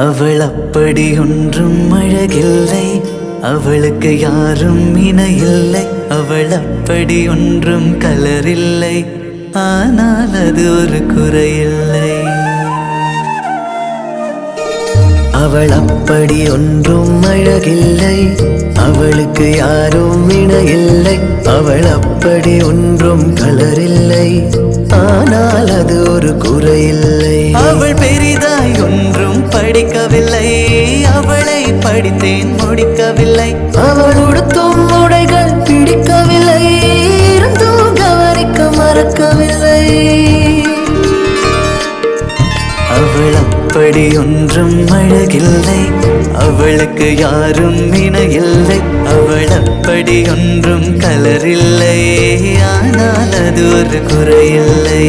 அவள் அப்படி ஒன்றும் அழகில்லை, அவளுக்கு யாரும் இணையில்லை. அவள் அப்படி ஒன்றும் கலரில்லை, ஆனால் அது ஒரு குறையில்லை. அவள் அப்படி ஒன்றும் அழகில்லை, அவளுக்கு யாரும் இணையில்லை. அவள் அப்படி ஒன்றும் கலரில்லை, ஆனால் அது ஒரு குறையில்லை. அவள் பெரிதாய் ஒன்றும் படிக்கவில்லை, அவளை படித்தேன் முடிக்கவில்லை. அவள் உடுத்தும் உடைகள் பிடிக்கவில்லை, இருந்தும் கவனிக்க மறக்கவில்லை. அவள் அப்படி ஒன்றும் அழகில்லை, அவளுக்கு யாரும் இணையில்லை. அவள் அப்படி ஒன்றும் கலரில்லை, ஆனால் அது ஒரு குறையில்லை.